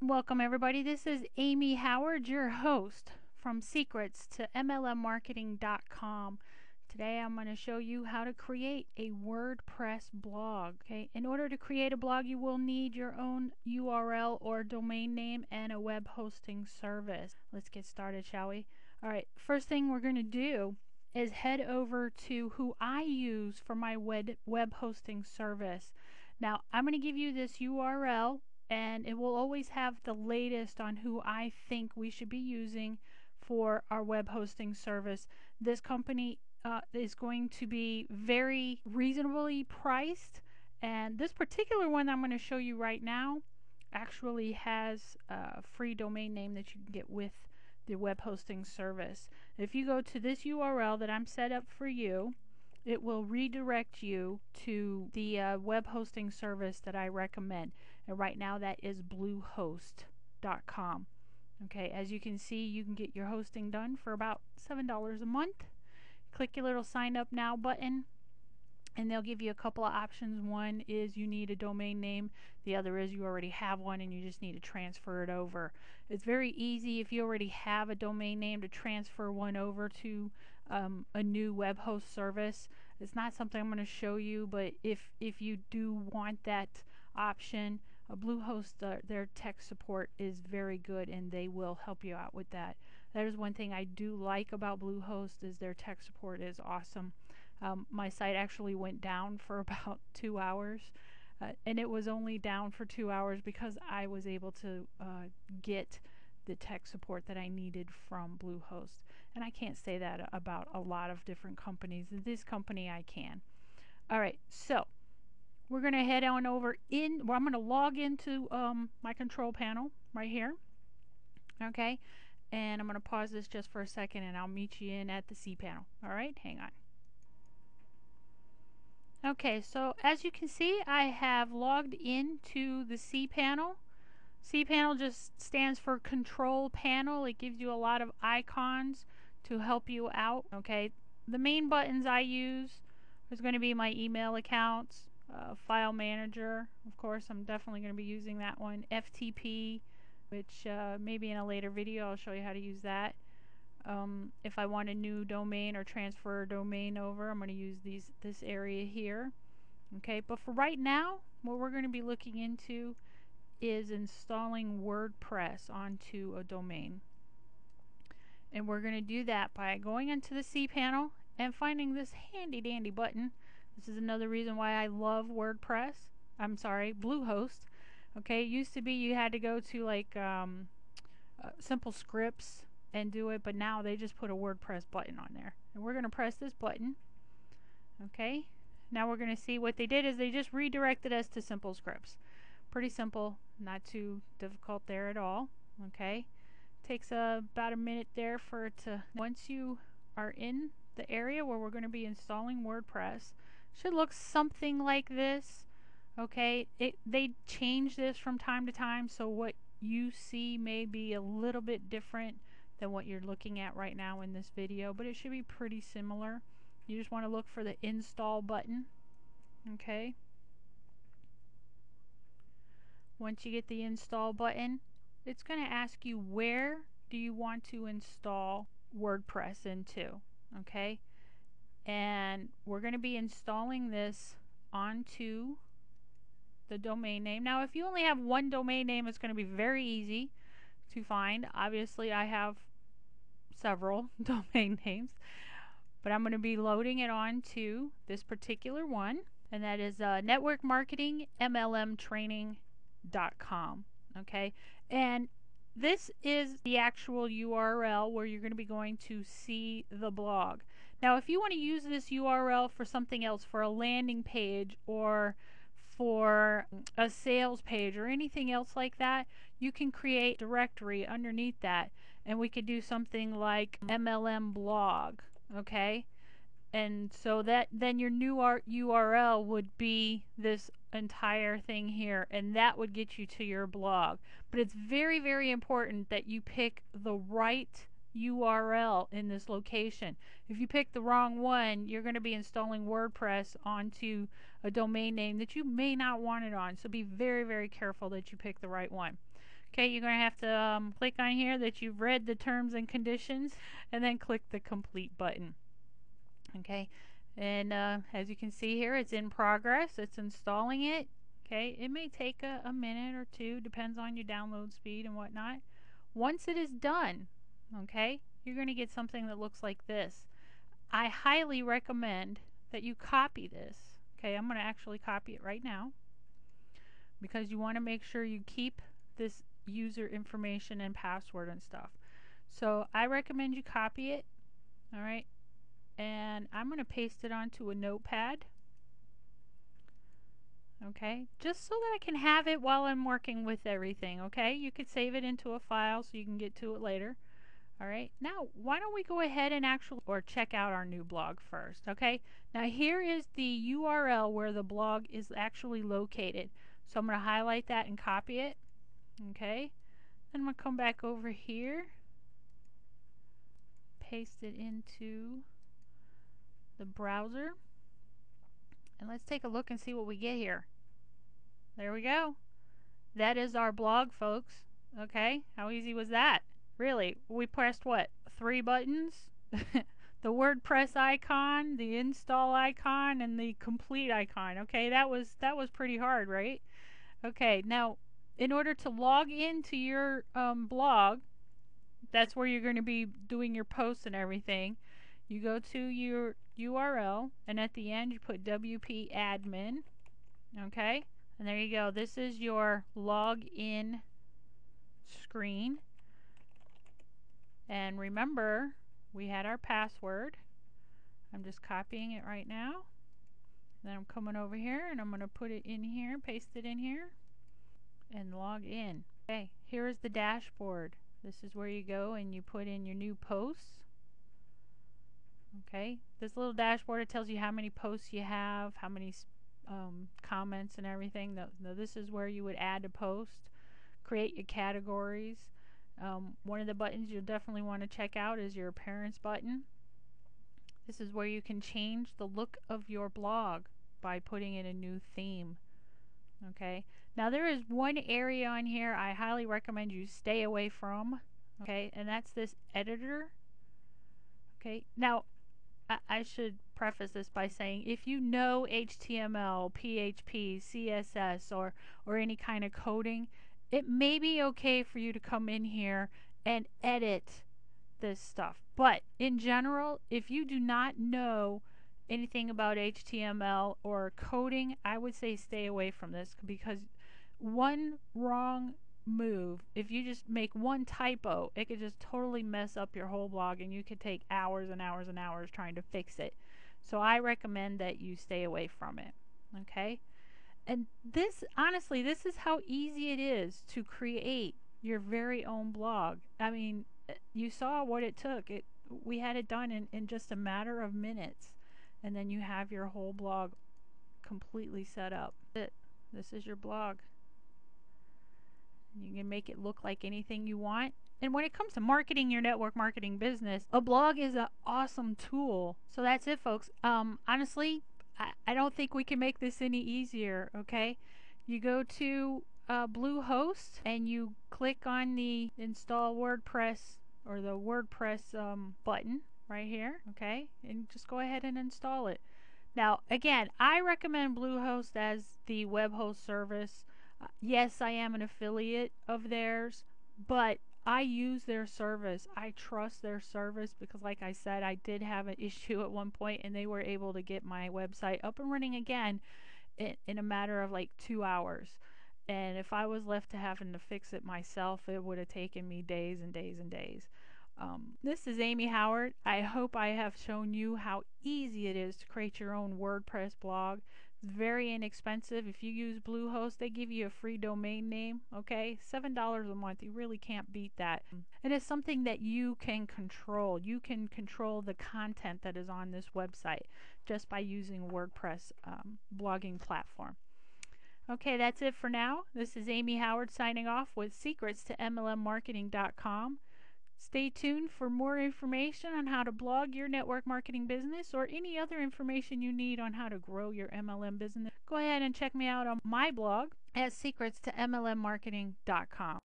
Welcome everybody. This is Amy Howard, your host from Secrets to MLMmarketing.com. Today I'm going to show you how to create a WordPress blog. Okay, in order to create a blog, you will need your own URL or domain name and a web hosting service. Let's get started, shall we? All right, first thing we're going to do is head over to who I use for my web hosting service. Now, I'm going to give you this URL, and it will always have the latest on who I think we should be using for our web hosting service. This company is going to be very reasonably priced, and this particular one I'm going to show you right now actually has a free domain name that you can get with the web hosting service. If you go to this URL that I'm set up for you, it will redirect you to the web hosting service that I recommend. And right now that is bluehost.com. Okay, as you can see, you can get your hosting done for about $7 a month. Click your little sign up now button, and they'll give you a couple of options. One is you need a domain name. The other is you already have one and you just need to transfer it over. It's very easy if you already have a domain name to transfer one over to a new web host service. It's not something I'm going to show you, but if you do want that option, Bluehost, their tech support is very good and they will help you out with that. That is one thing I do like about Bluehost, is their tech support is awesome. My site actually went down for about 2 hours, and it was only down for 2 hours because I was able to get the tech support that I needed from Bluehost. And I can't say that about a lot of different companies. This company I can. Alright, so we're going to head on over I'm going to log into my control panel right here. Okay, and I'm going to pause this just for a second and I'll meet you in at the cPanel. Alright, hang on. Okay, so as you can see, I have logged into the cPanel. cPanel just stands for Control Panel. It gives you a lot of icons to help you out. Okay, the main buttons I use is going to be my email accounts, File Manager. Of course, I'm definitely going to be using that one. FTP, which maybe in a later video I'll show you how to use that. If I want a new domain or transfer a domain over, I'm going to use this area here. Okay, but for right now, what we're going to be looking into is installing WordPress onto a domain. And we're going to do that by going into the cPanel and finding this handy dandy button. This is another reason why I love WordPress. I'm sorry, Bluehost. Okay, it used to be you had to go to like Simple Scripts and do it, but now they just put a WordPress button on there. And we're going to press this button. Okay, now we're going to see what they did is they just redirected us to Simple Scripts. Pretty simple, not too difficult there at all. Okay, takes about a minute there for it to, once you are in the area where we're going to be installing WordPress, should look something like this. Okay, they change this from time to time, so what you see may be a little bit different than what you're looking at right now in this video, but it should be pretty similar. You just want to look for the install button. Okay, once you get the install button, it's going to ask you where do you want to install WordPress into. Okay, and we're going to be installing this onto the domain name. Now if you only have one domain name, it's going to be very easy to find. Obviously I have several domain names, but I'm going to be loading it onto this particular one, and that is network marketing MLM training.com. Okay, and this is the actual URL where you're going to be going to see the blog. Now if you want to use this URL for something else, for a landing page or for a sales page or anything else like that, you can create a directory underneath that, and we could do something like MLM blog. Okay, and so that then your new URL would be this entire thing here, and that would get you to your blog. But it's very, very important that you pick the right URL in this location. If you pick the wrong one, you're going to be installing WordPress onto a domain name that you may not want it on, so be very, very careful that you pick the right one. Okay, you're going to have to click on here that you've read the terms and conditions, and then click the complete button. Okay, and as you can see here, it's in progress. It's installing it. Okay, it may take a minute or two, depends on your download speed and whatnot. Once it is done, okay, you're going to get something that looks like this. I highly recommend that you copy this. Okay, I'm going to actually copy it right now, because you want to make sure you keep this user information and password and stuff. So I recommend you copy it. All right, and I'm going to paste it onto a notepad. Okay, just so that I can have it while I'm working with everything. Okay, you could save it into a file so you can get to it later. All right, now why don't we go ahead and actually check out our new blog first. Okay, now here is the URL where the blog is actually located. So I'm going to highlight that and copy it. Okay, then I'm going to come back over here, paste it into the browser, and let's take a look and see what we get here. There we go. That is our blog, folks. Okay, how easy was that? Really, we pressed what? 3 buttons? The WordPress icon, the install icon, and the complete icon. Okay, that was pretty hard, right? Okay, now in order to log into your blog, that's where you're going to be doing your posts and everything. You go to your URL, and at the end you put WP admin. Okay, and there you go. This is your login screen. And remember, we had our password. I'm just copying it right now. Then I'm coming over here and I'm going to put it in here, paste it in here, and log in. Okay, here is the dashboard. This is where you go and you put in your new posts. Okay, this little dashboard, it tells you how many posts you have, how many comments and everything. Now, this is where you would add a post, create your categories. One of the buttons you'll definitely want to check out is your appearance button. This is where you can change the look of your blog by putting in a new theme. Okay, now there is one area on here I highly recommend you stay away from. Okay, and that's this editor. Okay, now I should preface this by saying, if you know HTML, PHP, CSS, or any kind of coding, it may be okay for you to come in here and edit this stuff. But in general, if you do not know anything about HTML or coding, I would say stay away from this, because one wrong move, if you just make one typo, it could just totally mess up your whole blog, and you could take hours and hours and hours trying to fix it. So I recommend that you stay away from it. Okay, and this, honestly, this is how easy it is to create your very own blog. I mean, you saw what it took. We had it done in just a matter of minutes, and then you have your whole blog completely set up. This is your blog. You can make it look like anything you want. And when it comes to marketing your network marketing business, a blog is an awesome tool. So that's it, folks. Honestly, I don't think we can make this any easier. Okay, you go to Bluehost and you click on the install WordPress, or the WordPress button right here. Okay, and just go ahead and install it. Now, again, I recommend Bluehost as the web host service. Yes, I am an affiliate of theirs, but I use their service. I trust their service because, like I said, I did have an issue at one point, and they were able to get my website up and running again in a matter of like 2 hours. And if I was left to having to fix it myself, it would have taken me days and days and days. This is Amy Howard. I hope I have shown you how easy it is to create your own WordPress blog. It's very inexpensive. If you use Bluehost, they give you a free domain name. Okay, $7 a month. You really can't beat that. And it's something that you can control. You can control the content that is on this website just by using WordPress blogging platform. Okay, that's it for now. This is Amy Howard signing off with secrets to MLMmarketing.com. Stay tuned for more information on how to blog your network marketing business, or any other information you need on how to grow your MLM business. Go ahead and check me out on my blog at secrets to MLMmarketing.com.